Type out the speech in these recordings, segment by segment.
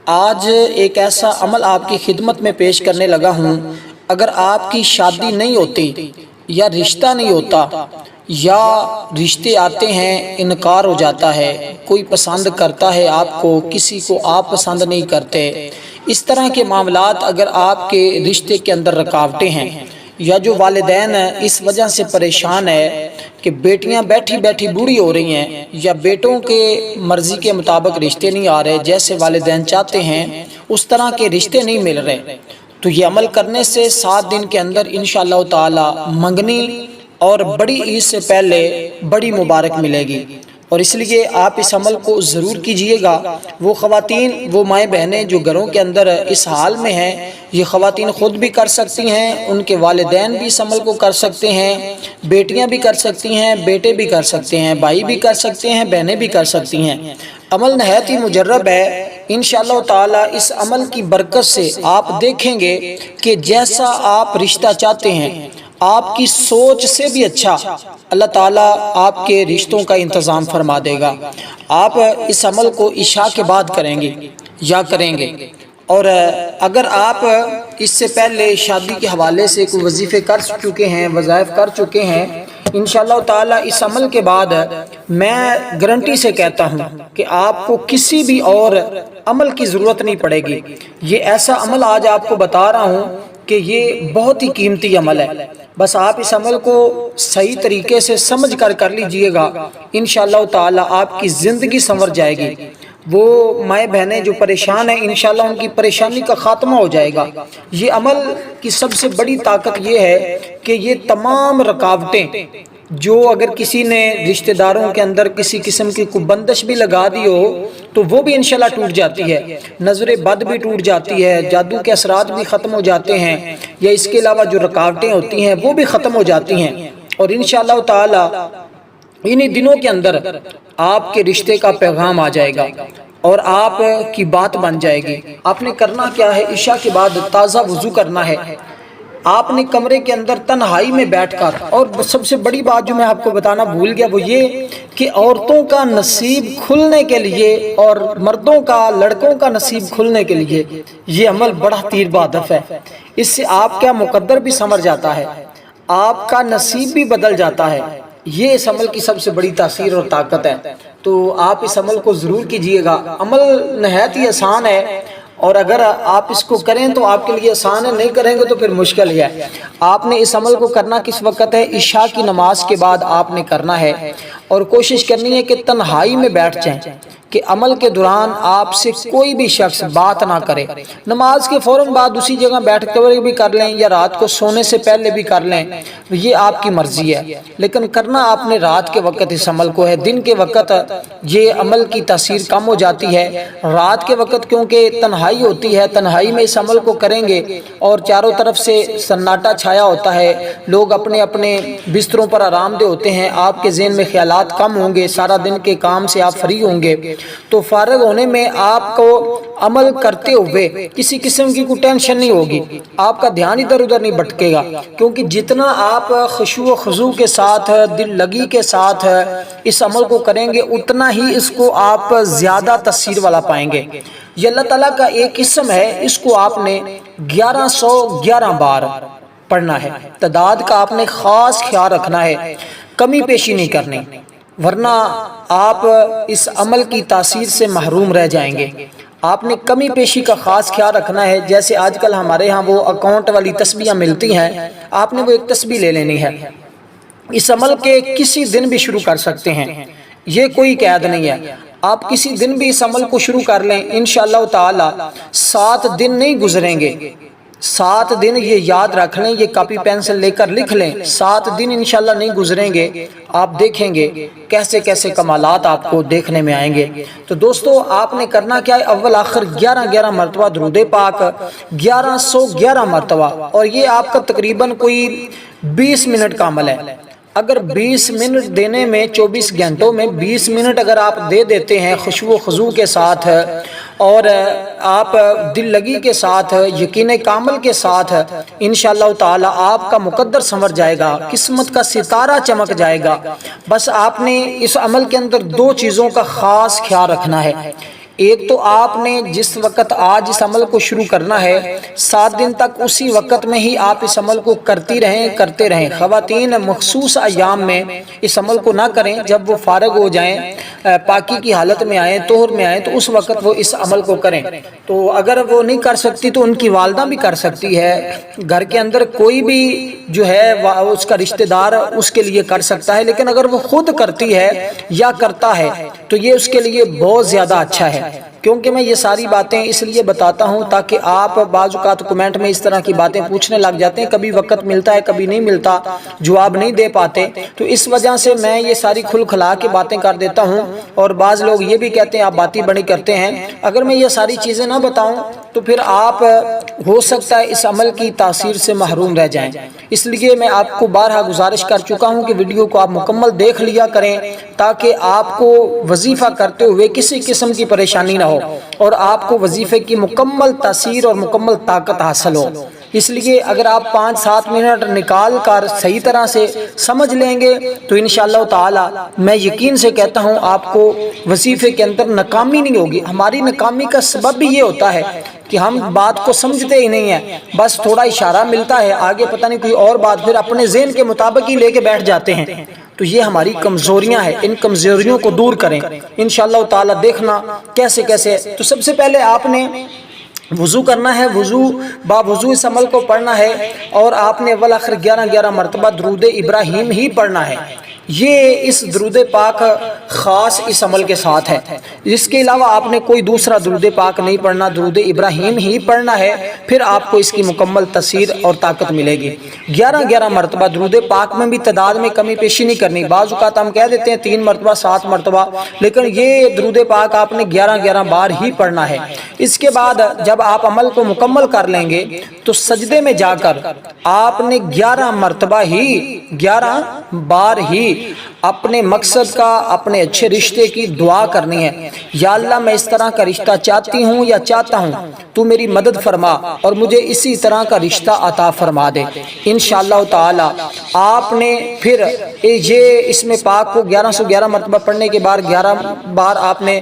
آج ایک ایسا عمل آپ کی خدمت میں پیش کرنے لگا ہوں۔ اگر آپ کی شادی نہیں ہوتی یا رشتہ نہیں ہوتا یا رشتے آتے ہیں انکار ہو جاتا ہے، کوئی پسند کرتا ہے آپ کو، کسی کو آپ پسند نہیں کرتے، اس طرح کے معاملات اگر آپ کے رشتے کے اندر رکاوٹیں ہیں، یا جو والدین اس وجہ سے پریشان ہے کہ بیٹیاں بیٹھی بیٹھی بوڑھی ہو رہی ہیں یا بیٹوں کے مرضی کے مطابق رشتے نہیں آ رہے، جیسے والدین چاہتے ہیں اس طرح کے رشتے نہیں مل رہے، تو یہ عمل کرنے سے 7 دن کے اندر انشاءاللہ تعالی منگنی اور بڑی عید سے پہلے بڑی مبارک ملے گی۔ اور اس لیے آپ اس عمل کو ضرور کیجئے گا۔ وہ خواتین، وہ مائیں بہنیں جو گھروں کے اندر اس حال میں ہیں، یہ خواتین خود بھی کر سکتی ہیں، ان کے والدین بھی اس عمل کو کر سکتے ہیں، بیٹیاں بھی کر سکتی ہیں، بیٹے بھی کر سکتے ہیں، بھائی بھی کر سکتے ہیں، بہنیں بھی کر سکتی ہیں۔ عمل نہایت ہی مجرب ہے۔ انشاءاللہ تعالی اس عمل کی برکت سے آپ دیکھیں گے کہ جیسا آپ رشتہ چاہتے ہیں، آپ کی سوچ سے بھی اچھا اللہ تعالیٰ آپ کے رشتوں کا انتظام فرما دے گا۔ آپ اس عمل کو عشاء کے بعد کریں گے یا کریں گے، اور اگر آپ اس سے پہلے شادی کے حوالے سے کوئی وظیفے کر چکے ہیں، وظائف کر چکے ہیں، انشاءاللہ تعالیٰ اس عمل کے بعد میں گارنٹی سے کہتا ہوں کہ آپ کو کسی بھی اور عمل کی ضرورت نہیں پڑے گی۔ یہ ایسا عمل آج آپ کو بتا رہا ہوں کہ یہ بہت ہی قیمتی عمل ہے۔ بس آپ اس عمل کو صحیح طریقے سے سمجھ کر لیجئے گا، انشاءاللہ تعالی آپ کی زندگی سنور جائے گی۔ وہ مائیں بہنیں جو پریشان ہیں، انشاءاللہ ان کی پریشانی کا خاتمہ ہو جائے گا۔ یہ عمل کی سب سے بڑی طاقت یہ ہے کہ یہ تمام رکاوٹیں جو اگر کسی نے رشتہ داروں کے اندر کسی قسم کی کوئی بندش بھی لگا دی ہو تو وہ بھی انشاءاللہ ٹوٹ جاتی ہے، نظر بد بھی ٹوٹ جاتی ہے، جادو کے اثرات بھی ختم ہو جاتے ہیں، یا اس کے علاوہ جو رکاوٹیں ہوتی ہیں وہ بھی ختم ہو جاتی ہیں، اور انشاءاللہ تعالی انہی دنوں کے اندر آپ کے رشتے کا پیغام آ جائے گا اور آپ کی بات بن جائے گی۔ آپ نے کرنا کیا ہے، عشاء کے بعد تازہ وضو کرنا ہے، آپ نے کمرے کے اندر تنہائی میں بیٹھ کر، اور سب سے بڑی بات جو میں آپ کو بتانا بھول گیا وہ یہ کہ عورتوں کا نصیب کھلنے کے لیے اور مردوں کا، لڑکوں کا نصیب کھلنے کے لیے یہ عمل بڑا تیر بہدف ہے۔ اس سے آپ کا مقدر بھی سنور جاتا ہے، آپ کا نصیب بھی بدل جاتا ہے۔ یہ اس عمل کی سب سے بڑی تاثیر اور طاقت ہے، تو آپ اس عمل کو ضرور کیجئے گا۔ عمل نہایت ہی آسان ہے، اور اگر آپ اس کو کریں تو آپ کے لیے آسان ہے، نہیں کریں گے تو پھر مشکل ہی ہے۔ آپ نے اس عمل کو کرنا کس وقت ہے، عشاء کی نماز کے بعد آپ نے کرنا ہے، اور کوشش کرنی ہے کہ تنہائی میں بیٹھ جائیں، کہ عمل کے دوران آپ سے کوئی بھی شخص بات نہ کرے۔ نماز کے فوراً بعد اسی جگہ بیٹھ کر بھی کر لیں یا رات کو سونے سے پہلے بھی کر لیں، یہ آپ کی مرضی ہے، لیکن کرنا آپ نے رات کے وقت اس عمل کو ہے۔ دن کے وقت یہ عمل کی تاثیر کم ہو جاتی ہے، رات کے وقت کیونکہ تنہائی ہوتی ہے، تنہائی میں اس عمل کو کریں گے اور چاروں طرف سے سناٹا چھایا ہوتا ہے، لوگ اپنے اپنے بستروں پر آرام دہ ہوتے ہیں، آپ کے ذہن میں خیالات کم ہوں گے، سارا دن کے کام سے آپ فری ہوں گے، تو فارغ ہونے میں آپ کو عمل کرتے ہوئے کسی قسم کی کوئی ٹینشن نہیں ہوگی، آپ کا دھیان ادھر ادھر نہیں بھٹکے گا، کیونکہ جتنا آپ خشوع و خضوع کے ساتھ، دل لگی کے ساتھ اس عمل کو کریں گے اتنا ہی اس کو آپ زیادہ تاثیر والا پائیں گے۔ یہ اللہ تعالیٰ کا ایک اسم ہے، اس کو آپ نے 1111 بار پڑھنا ہے، تعداد کا آپ نے خاص خیال رکھنا ہے، کمی پیشی نہیں کرنی، ورنہ آپ اس عمل کی تاثیر سے محروم رہ جائیں گے۔ آپ نے کمی پیشی کا خاص خیال رکھنا ہے، جیسے آج کل ہمارے ہاں وہ اکاؤنٹ والی تسبیحاں ملتی ہیں، آپ نے وہ ایک تسبیح لے لینی ہے۔ اس عمل کے کسی دن بھی شروع کر سکتے ہیں، یہ کوئی قید نہیں ہے، آپ کسی دن بھی اس عمل کو شروع کر لیں، انشاءاللہ تعالی 7 دن نہیں گزریں گے، 7 دن یہ یاد رکھ لیں، یہ کاپی پینسل لے کر لکھ لیں، 7 دن انشاءاللہ نہیں گزریں گے، آپ دیکھیں گے کیسے کیسے کمالات آپ کو دیکھنے میں آئیں گے۔ تو دوستو آپ نے کرنا کیا ہے، اول آخر 11 مرتبہ درود پاک، 1111 مرتبہ، اور یہ آپ کا تقریباً کوئی 20 منٹ کا عمل ہے۔ اگر 20 منٹ دینے میں 24 گھنٹوں میں 20 منٹ اگر آپ دے دیتے ہیں خشوع و خضوع کے ساتھ اور آپ دل لگی کے ساتھ، یقین کامل کے ساتھ، انشاءاللہ تعالی آپ کا مقدر سنور جائے گا، قسمت کا ستارہ چمک جائے گا۔ بس آپ نے اس عمل کے اندر 2 چیزوں کا خاص خیال رکھنا ہے، ایک تو آپ نے جس وقت آج اس عمل کو شروع کرنا ہے 7 دن تک اسی وقت میں ہی آپ اس عمل کو کرتے رہیں. خواتین مخصوص ایام میں اس عمل کو نہ کریں، جب وہ فارغ ہو جائیں، پاکی کی حالت میں آئیں، طہر میں آئیں، تو اس وقت وہ اس عمل کو کریں. تو اگر وہ نہیں کر سکتی تو ان کی والدہ بھی کر سکتی ہے، گھر کے اندر کوئی بھی جو ہے اس کا رشتہ دار اس کے لیے کر سکتا ہے. لیکن اگر وہ خود کرتی ہے یا کرتا ہے تو یہ اس کے لیے بہت زیادہ اچھا ہے. کیونکہ میں یہ ساری باتیں اس لیے بتاتا ہوں تاکہ آپ بعض اوقات کمنٹ میں اس طرح کی باتیں پوچھنے لگ جاتے ہیں، کبھی وقت ملتا ہے کبھی نہیں ملتا، جواب نہیں دے پاتے، تو اس وجہ سے میں یہ ساری کھل کھلا کے باتیں کر دیتا ہوں. اور بعض لوگ یہ بھی کہتے ہیں آپ باتیں بڑی کرتے ہیں. اگر میں یہ ساری چیزیں نہ بتاؤں تو پھر آپ ہو سکتا ہے اس عمل کی تاثیر سے محروم رہ جائیں. اس لیے میں آپ کو بارہا گزارش کر چکا ہوں کہ ویڈیو کو آپ مکمل دیکھ لیا کریں تاکہ آپ کو وظیفہ کرتے ہوئے کسی قسم کی پریشانی نہ ہو اور آپ کو وظیفے کی مکمل تاثیر اور مکمل طاقت حاصل ہو. اس لیے اگر آپ 5-7 منٹ نکال کر صحیح طرح سے سمجھ لیں گے تو انشاءاللہ تعالی میں یقین سے کہتا ہوں آپ کو وظیفے کے اندر ناکامی نہیں ہوگی. ہماری ناکامی کا سبب بھی یہ ہوتا ہے کہ ہم بات کو سمجھتے ہی نہیں ہیں، بس تھوڑا اشارہ ملتا ہے، آگے پتہ نہیں کوئی اور بات، پھر اپنے ذہن کے مطابق ہی لے کے بیٹھ جاتے ہیں. تو یہ ہماری کمزوریاں ہیں، ان کمزوریوں کو دور کریں انشاءاللہ تعالی. دیکھنا کیسے. تو سب سے پہلے آپ نے وضو کرنا ہے، وضو اس عمل کو پڑھنا ہے، اور آپ نے والآخر 11 مرتبہ درود ابراہیم ہی پڑھنا ہے. یہ اس درود پاک خاص اس عمل کے ساتھ ہے. اس کے علاوہ آپ نے کوئی دوسرا درود پاک نہیں پڑھنا، درود ابراہیم ہی پڑھنا ہے. پھر آپ کو اس کی مکمل تاثیر اور طاقت ملے گی. 11 مرتبہ درود پاک میں بھی تعداد میں کمی پیشی نہیں کرنی. بعض اوقات ہم کہہ دیتے ہیں 3 مرتبہ 7 مرتبہ، لیکن یہ درود پاک آپ نے 11 بار ہی پڑھنا ہے. اس کے بعد جب آپ عمل کو مکمل کر لیں گے تو سجدے میں جا کر آپ نے 11 مرتبہ ہی 11 بار ہی اپنے مقصد کا، اپنے اچھے رشتے کی دعا کرنی ہے. یا اللہ میں اس طرح کا رشتہ چاہتی ہوں یا چاہتا ہوں، تو میری مدد فرما اور مجھے اسی طرح کا رشتہ عطا فرما دے. انشاءاللہ تعالی آپ نے پھر یہ اس میں پاک کو 1111 مرتبہ پڑھنے کے بعد 11 بار آپ نے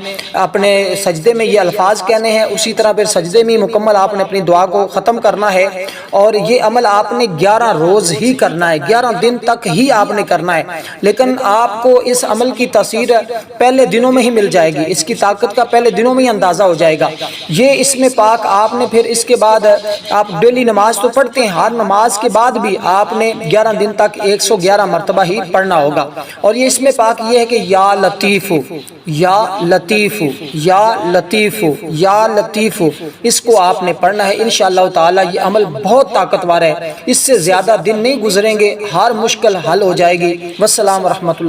اپنے سجدے میں یہ الفاظ کہنے ہیں. اسی طرح پھر سجدے میں مکمل آپ نے اپنی دعا کو ختم کرنا ہے. اور یہ عمل آپ نے 11 روز ہی کرنا ہے، 11 دن تک ہی آپ نے کرنا ہے. لیکن آپ کو اس عمل کی تاثیر پہلے دنوں میں ہی مل جائے گی، اس کی طاقت کا پہلے دنوں میں ہی اندازہ ہو جائے گا. یہ اس میں پاک آپ نے پھر اس کے بعد آپ ڈیلی نماز تو پڑھتے ہیں، ہر نماز کے بعد بھی آپ نے 11 دن تک 111 مرتبہ ہی پڑھنا ہوگا. اور یہ اس میں پاک یہ ہے کہ یا لطیف یا لطیف یا لطیف یا لطیف، اس کو آپ نے پڑھنا ہے. انشاءاللہ تعالی یہ عمل بہت طاقتور ہے، اس سے زیادہ دن نہیں گزریں گے، ہر مشکل حل ہو جائے گی. والسلام ورحمۃ اللہ.